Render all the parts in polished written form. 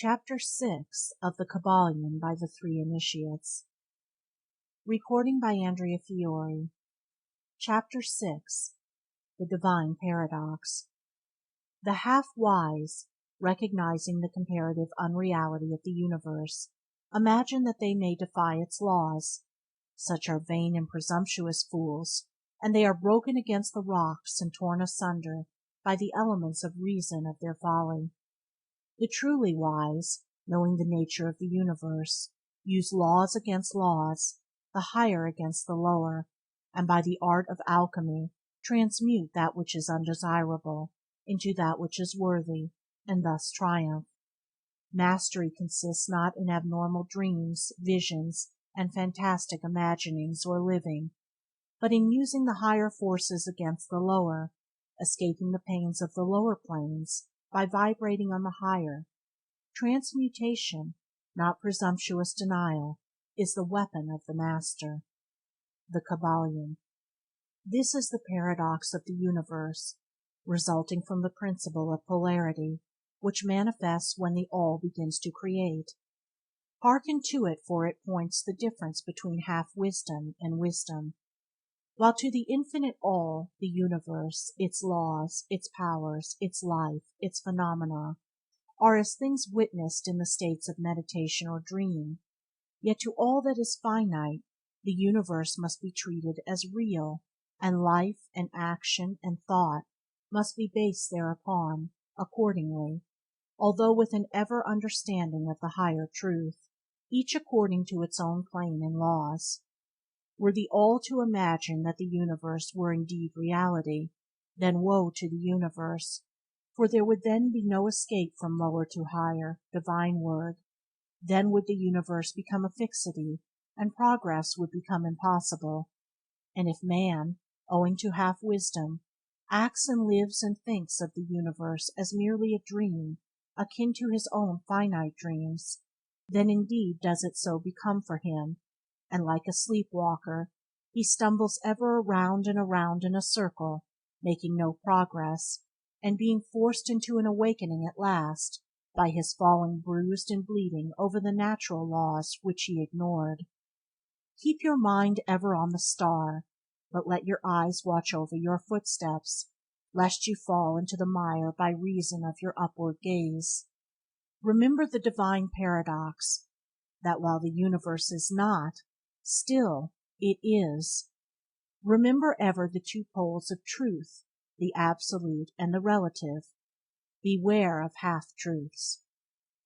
Chapter 6 of the Kybalion by the Three Initiates. Recording by Andrea Fiore. Chapter 6. The Divine Paradox. The half-wise, recognizing the comparative unreality of the universe, imagine that they may defy its laws. Such are vain and presumptuous fools, and they are broken against the rocks and torn asunder by the elements of reason of their folly. The truly wise, knowing the nature of the universe, use laws against laws, the higher against the lower, and by the art of alchemy transmute that which is undesirable into that which is worthy, and thus triumph. Mastery consists not in abnormal dreams, visions, and fantastic imaginings or living, but in using the higher forces against the lower, escaping the pains of the lower planes by vibrating on the higher. Transmutation, not presumptuous denial, is the weapon of the master. The Kybalion. This is the paradox of the universe, resulting from the principle of polarity, which manifests when the all begins to create. Hearken to it, for it points the difference between half-wisdom and wisdom. While to the infinite all, the universe, its laws, its powers, its life, its phenomena, are as things witnessed in the states of meditation or dream, yet to all that is finite, the universe must be treated as real, and life and action and thought must be based thereupon, accordingly, although with an ever understanding of the higher truth, each according to its own plane and laws. Were the all to imagine that the universe were indeed reality, then woe to the universe, for there would then be no escape from lower to higher, divine word. Then would the universe become a fixity, and progress would become impossible. And if man, owing to half-wisdom, acts and lives and thinks of the universe as merely a dream, akin to his own finite dreams, then indeed does it so become for him, and like a sleep-walker, he stumbles ever around and around in a circle, making no progress, and being forced into an awakening at last, by his falling bruised and bleeding over the natural laws which he ignored. Keep your mind ever on the star, but let your eyes watch over your footsteps, lest you fall into the mire by reason of your upward gaze. Remember the divine paradox, that while the universe is not, still it is. Remember ever the two poles of truth, the absolute and the relative. Beware of half-truths.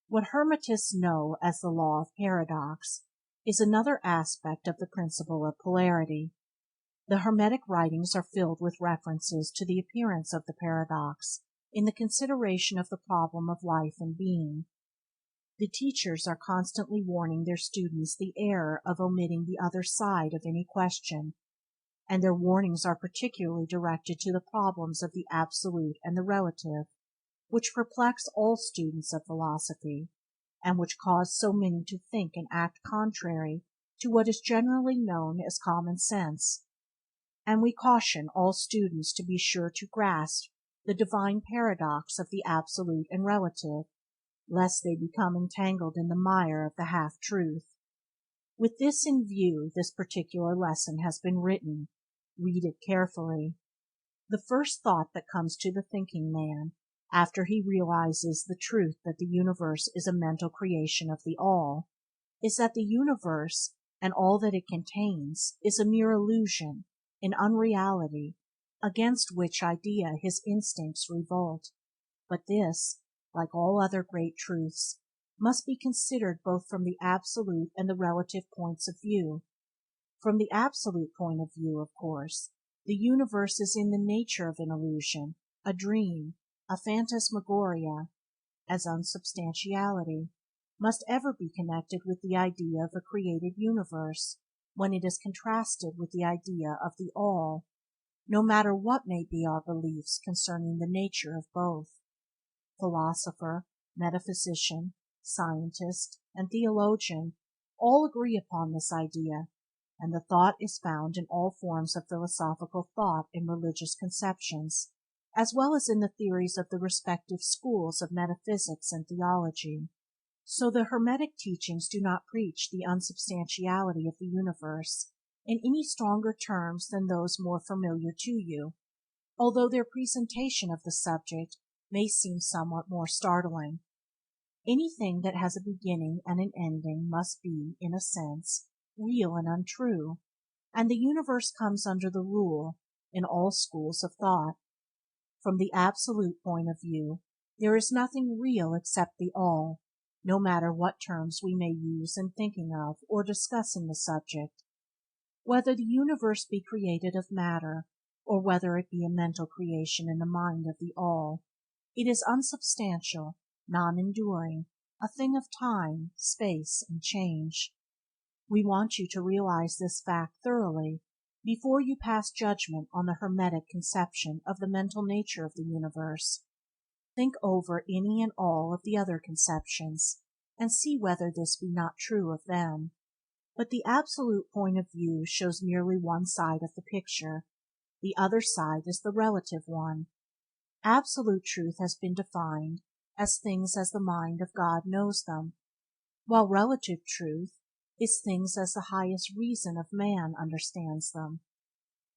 What Hermetists know as the law of paradox is another aspect of the principle of polarity. The Hermetic writings are filled with references to the appearance of the paradox in the consideration of the problem of life and being. The teachers are constantly warning their students the error of omitting the other side of any question, and their warnings are particularly directed to the problems of the absolute and the relative, which perplex all students of philosophy, and which cause so many to think and act contrary to what is generally known as common sense. And we caution all students to be sure to grasp the divine paradox of the absolute and relative, lest they become entangled in the mire of the half-truth. With this in view, this particular lesson has been written. Read it carefully. The first thought that comes to the thinking man, after he realizes the truth that the universe is a mental creation of the all, is that the universe and all that it contains is a mere illusion, an unreality, against which idea his instincts revolt. But this, like all other great truths, must be considered both from the absolute and the relative points of view. From the absolute point of view, of course, the universe is in the nature of an illusion, a dream, a phantasmagoria, as unsubstantiality must ever be connected with the idea of a created universe when it is contrasted with the idea of the all, no matter what may be our beliefs concerning the nature of both. Philosopher, metaphysician, scientist, and theologian all agree upon this idea, and the thought is found in all forms of philosophical thought and religious conceptions, as well as in the theories of the respective schools of metaphysics and theology. So the Hermetic teachings do not preach the unsubstantiality of the universe in any stronger terms than those more familiar to you, although their presentation of the subject may seem somewhat more startling. Anything that has a beginning and an ending must be, in a sense, real and untrue, and the universe comes under the rule in all schools of thought. From the absolute point of view, there is nothing real except the All, no matter what terms we may use in thinking of or discussing the subject. Whether the universe be created of matter, or whether it be a mental creation in the mind of the All, it is unsubstantial, non-enduring, a thing of time, space, and change. We want you to realize this fact thoroughly before you pass judgment on the Hermetic conception of the mental nature of the universe. Think over any and all of the other conceptions, and see whether this be not true of them. But the absolute point of view shows merely one side of the picture. The other side is the relative one. Absolute truth has been defined as things as the mind of God knows them, while relative truth is things as the highest reason of man understands them.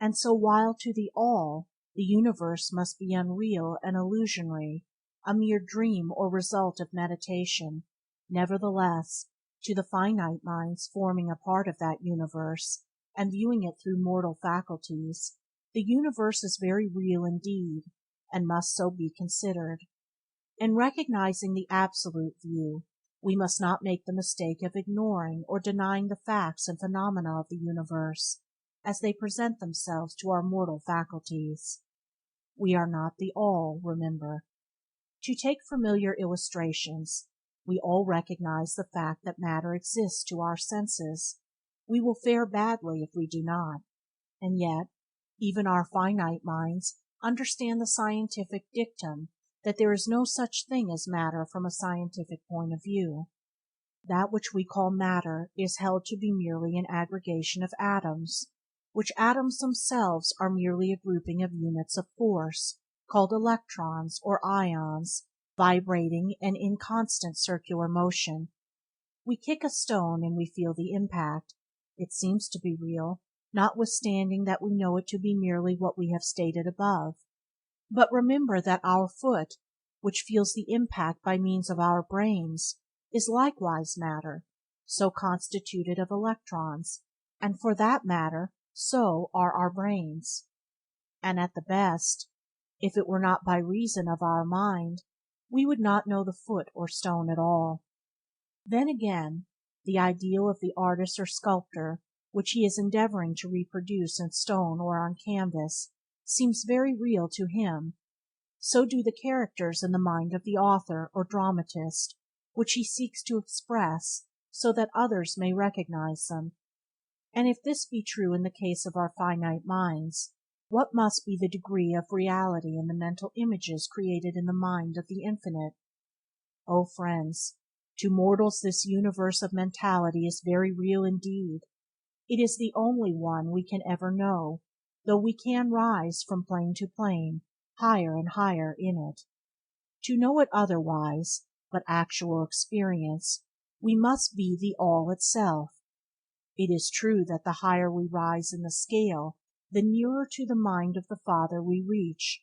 And so while to the All the universe must be unreal and illusionary, a mere dream or result of meditation, nevertheless, to the finite minds forming a part of that universe, and viewing it through mortal faculties, the universe is very real indeed, and must so be considered. In recognizing the absolute view, we must not make the mistake of ignoring or denying the facts and phenomena of the universe as they present themselves to our mortal faculties. We are not the All, remember. To take familiar illustrations, we all recognize the fact that matter exists to our senses. We will fare badly if we do not, and yet even our finite minds understand the scientific dictum that there is no such thing as matter from a scientific point of view. That which we call matter is held to be merely an aggregation of atoms, which atoms themselves are merely a grouping of units of force, called electrons or ions, vibrating and in constant circular motion. We kick a stone and we feel the impact. It seems to be real, notwithstanding that we know it to be merely what we have stated above. But remember that our foot, which feels the impact by means of our brains, is likewise matter, so constituted of electrons, and for that matter, so are our brains. And at the best, if it were not by reason of our mind, we would not know the foot or stone at all. Then again, the ideal of the artist or sculptor, which he is endeavoring to reproduce in stone or on canvas, seems very real to him. So do the characters in the mind of the author or dramatist, which he seeks to express so that others may recognize them. And if this be true in the case of our finite minds, what must be the degree of reality in the mental images created in the mind of the Infinite? O friends, to mortals this universe of mentality is very real indeed. It is the only one we can ever know, though we can rise from plane to plane, higher and higher in it. To know it otherwise, but actual experience, we must be the All itself. It is true that the higher we rise in the scale, the nearer to the mind of the Father we reach,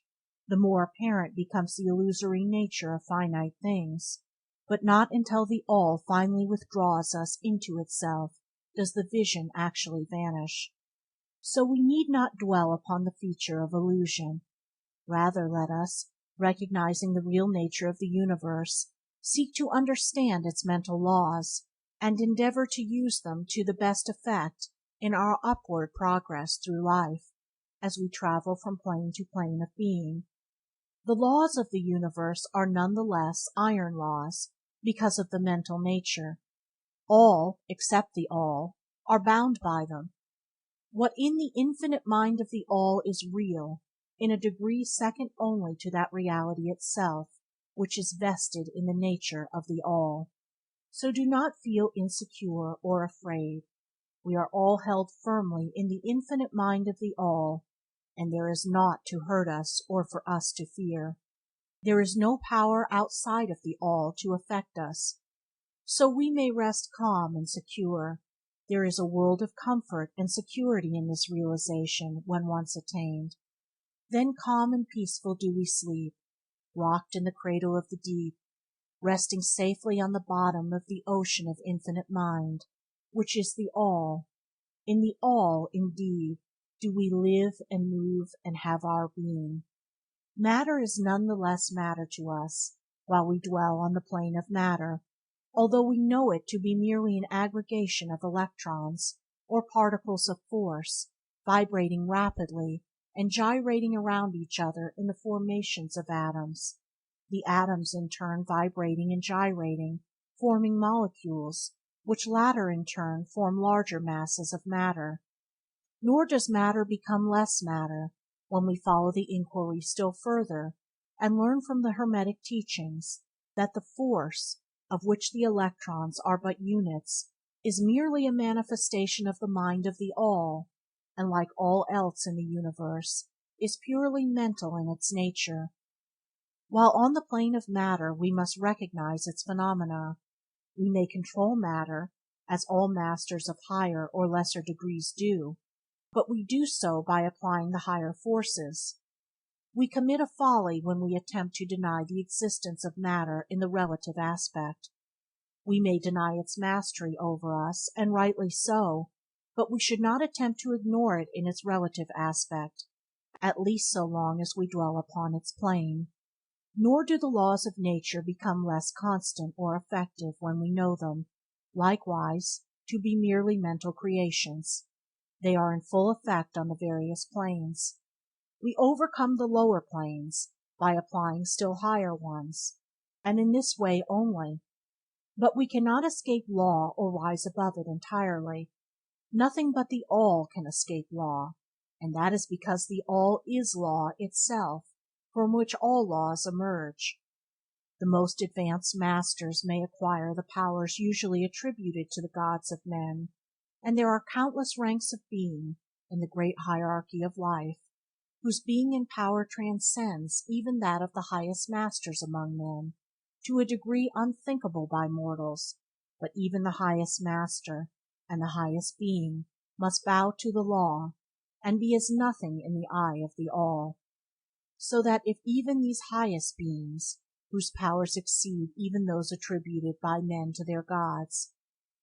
the more apparent becomes the illusory nature of finite things, but not until the All finally withdraws us into itself does the vision actually vanish. So we need not dwell upon the feature of illusion. Rather let us, recognizing the real nature of the universe, seek to understand its mental laws, and endeavor to use them to the best effect in our upward progress through life, as we travel from plane to plane of being. The laws of the universe are none the less iron laws because of the mental nature. All, except the All, are bound by them. What in the infinite mind of the All is real, in a degree second only to that reality itself, which is vested in the nature of the All. So do not feel insecure or afraid. We are all held firmly in the infinite mind of the All, and there is naught to hurt us or for us to fear. There is no power outside of the All to affect us. so we may rest calm and secure. There is a world of comfort and security in this realization when once attained. Then calm and peaceful do we sleep, rocked in the cradle of the deep, resting safely on the bottom of the ocean of infinite mind, which is the All. In the All, indeed, do we live and move and have our being. Matter is none the less matter to us, while we dwell on the plane of matter, although we know it to be merely an aggregation of electrons, or particles of force, vibrating rapidly and gyrating around each other in the formations of atoms, the atoms in turn vibrating and gyrating, forming molecules, which latter in turn form larger masses of matter. Nor does matter become less matter when we follow the inquiry still further and learn from the Hermetic teachings that the force, of which the electrons are but units, is merely a manifestation of the mind of the All, and like all else in the universe, is purely mental in its nature. While on the plane of matter we must recognize its phenomena, we may control matter, as all masters of higher or lesser degrees do, but we do so by applying the higher forces. We commit a folly when we attempt to deny the existence of matter in the relative aspect. We may deny its mastery over us, and rightly so, but we should not attempt to ignore it in its relative aspect, at least so long as we dwell upon its plane. Nor do the laws of nature become less constant or effective when we know them, likewise, to be merely mental creations. They are in full effect on the various planes. We overcome the lower planes by applying still higher ones, and in this way only. But we cannot escape law or rise above it entirely. Nothing but the All can escape law, and that is because the All is law itself, from which all laws emerge. The most advanced masters may acquire the powers usually attributed to the gods of men, and there are countless ranks of being in the great hierarchy of life, whose being and power transcends even that of the highest masters among men, to a degree unthinkable by mortals, but even the highest master and the highest being must bow to the law, and be as nothing in the eye of the All. So that if even these highest beings, whose powers exceed even those attributed by men to their gods,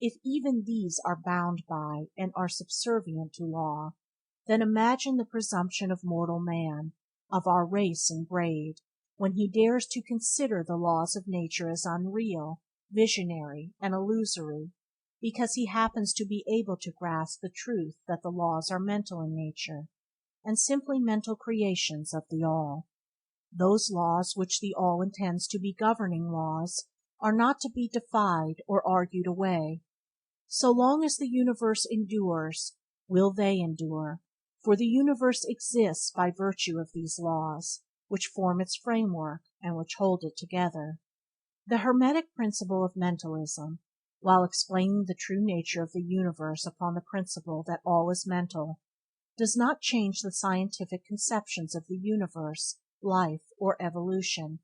if even these are bound by and are subservient to law, then imagine the presumption of mortal man, of our race and grade, when he dares to consider the laws of nature as unreal, visionary, and illusory, because he happens to be able to grasp the truth that the laws are mental in nature, and simply mental creations of the All. Those laws which the All intends to be governing laws are not to be defied or argued away. So long as the universe endures, will they endure, for the universe exists by virtue of these laws, which form its framework and which hold it together. The Hermetic Principle of Mentalism, while explaining the true nature of the universe upon the principle that all is mental, does not change the scientific conceptions of the universe, life, or evolution.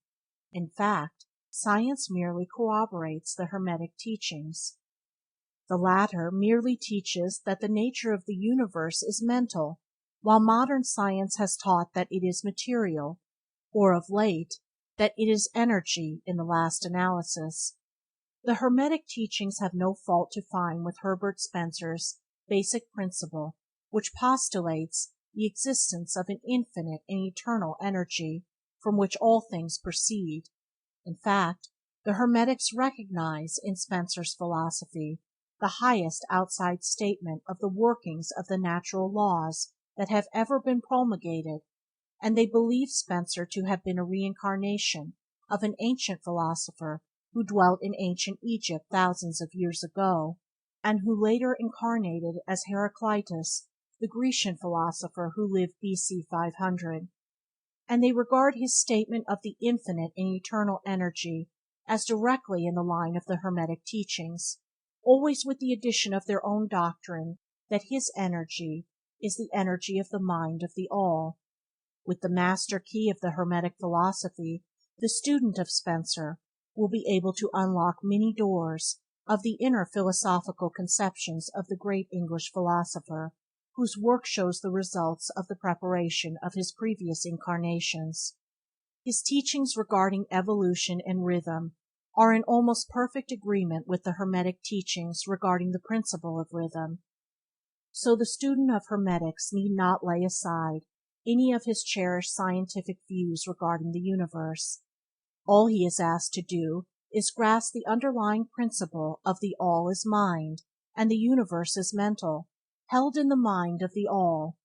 In fact, science merely corroborates the Hermetic teachings. The latter merely teaches that the nature of the universe is mental, while modern science has taught that it is material, or of late, that it is energy in the last analysis. The Hermetic teachings have no fault to find with Herbert Spencer's basic principle, which postulates the existence of an infinite and eternal energy from which all things proceed. In fact, the Hermetics recognize in Spencer's philosophy the highest outside statement of the workings of the natural laws that have ever been promulgated, and they believe Spencer to have been a reincarnation of an ancient philosopher who dwelt in ancient Egypt thousands of years ago, and who later incarnated as Heraclitus, the Grecian philosopher who lived BC 500. And they regard his statement of the infinite and eternal energy as directly in the line of the Hermetic teachings, always with the addition of their own doctrine that his energy is the energy of the mind of the All. With the master key of the Hermetic philosophy, the student of Spencer will be able to unlock many doors of the inner philosophical conceptions of the great English philosopher, whose work shows the results of the preparation of his previous incarnations. His teachings regarding evolution and rhythm are in almost perfect agreement with the Hermetic teachings regarding the principle of rhythm. So the student of Hermetics need not lay aside any of his cherished scientific views regarding the universe. All he is asked to do is grasp the underlying principle of the All is mind, and the universe is mental, held in the mind of the All.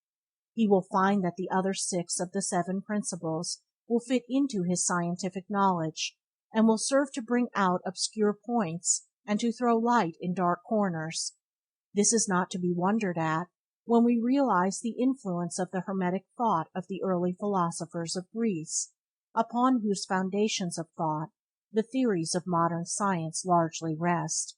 He will find that the other 6 of the 7 principles will fit into his scientific knowledge, and will serve to bring out obscure points and to throw light in dark corners. This is not to be wondered at when we realize the influence of the Hermetic thought of the early philosophers of Greece, upon whose foundations of thought the theories of modern science largely rest.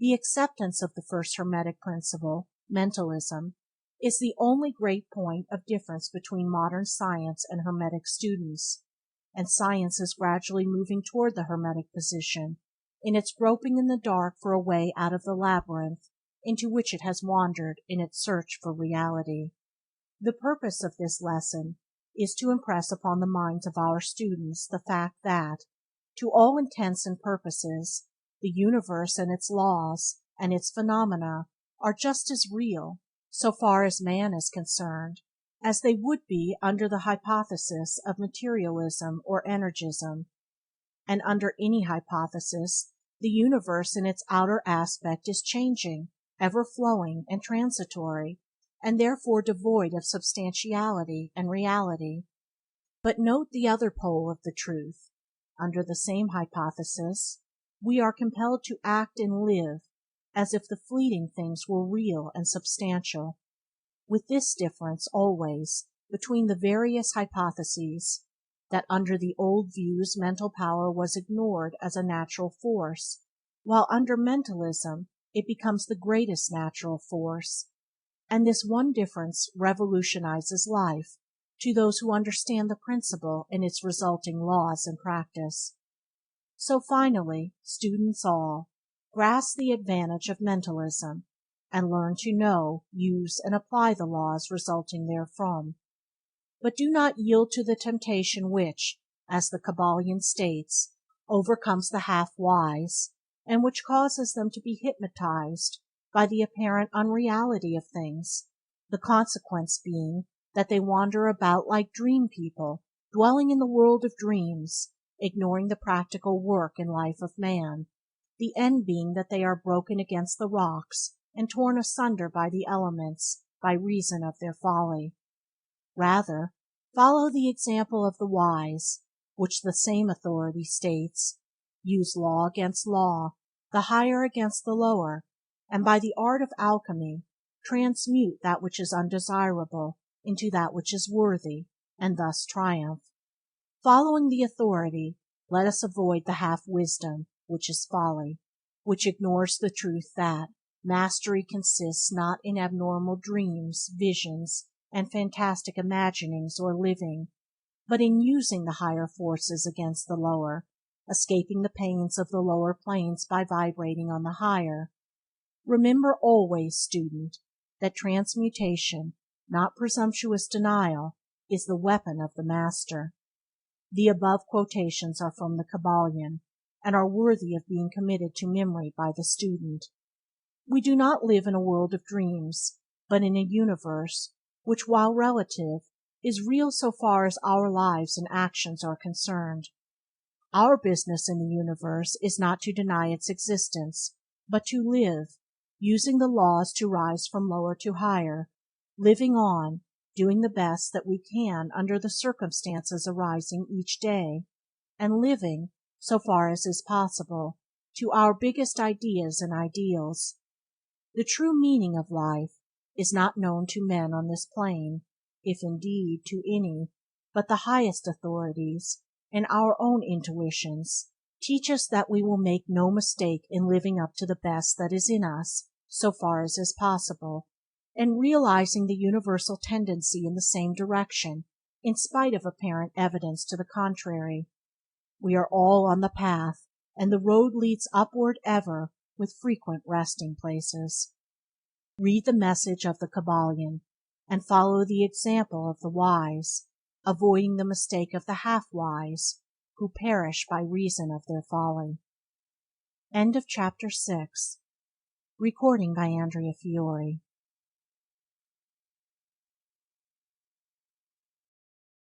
The acceptance of the first Hermetic principle, mentalism, is the only great point of difference between modern science and Hermetic students, and science is gradually moving toward the Hermetic position in its groping in the dark for a way out of the labyrinth into which it has wandered in its search for reality. The purpose of this lesson is to impress upon the minds of our students the fact that, to all intents and purposes, the universe and its laws and its phenomena are just as real, so far as man is concerned, as they would be under the hypothesis of materialism or energism. And under any hypothesis, the universe in its outer aspect is changing, ever-flowing and transitory, and therefore devoid of substantiality and reality. But note the other pole of the truth. Under the same hypothesis, we are compelled to act and live as if the fleeting things were real and substantial, with this difference always between the various hypotheses, that under the old views mental power was ignored as a natural force, while under mentalism it becomes the greatest natural force, and this one difference revolutionizes life to those who understand the principle and its resulting laws and practice. So finally, students all, grasp the advantage of mentalism, and learn to know, use, and apply the laws resulting therefrom. But do not yield to the temptation which, as the Kybalion states, overcomes the half-wise, and which causes them to be hypnotized by the apparent unreality of things, the consequence being that they wander about like dream people, dwelling in the world of dreams, ignoring the practical work and life of man, the end being that they are broken against the rocks and torn asunder by the elements by reason of their folly. Rather, follow the example of the wise, which the same authority states, use law against law, the higher against the lower, and by the art of alchemy transmute that which is undesirable into that which is worthy, and thus triumph. Following the authority, let us avoid the half-wisdom, which is folly, which ignores the truth that mastery consists not in abnormal dreams, visions, and fantastic imaginings or living, but in using the higher forces against the lower, escaping the pains of the lower planes by vibrating on the higher. Remember always, student, that transmutation, not presumptuous denial, is the weapon of the master. The above quotations are from the Kybalion, and are worthy of being committed to memory by the student. We do not live in a world of dreams, but in a universe which, while relative, is real so far as our lives and actions are concerned. Our business in the universe is not to deny its existence, but to live, using the laws to rise from lower to higher, living on, doing the best that we can under the circumstances arising each day, and living, so far as is possible, to our biggest ideas and ideals. The true meaning of life is not known to men on this plane, if indeed to any, but the highest authorities, and our own intuitions, teach us that we will make no mistake in living up to the best that is in us, so far as is possible, and realizing the universal tendency in the same direction, in spite of apparent evidence to the contrary. We are all on the path, and the road leads upward ever, with frequent resting places. Read the message of the Kybalion, and follow the example of the wise, avoiding the mistake of the half-wise, who perish by reason of their folly. Chapter 7. Conclusion.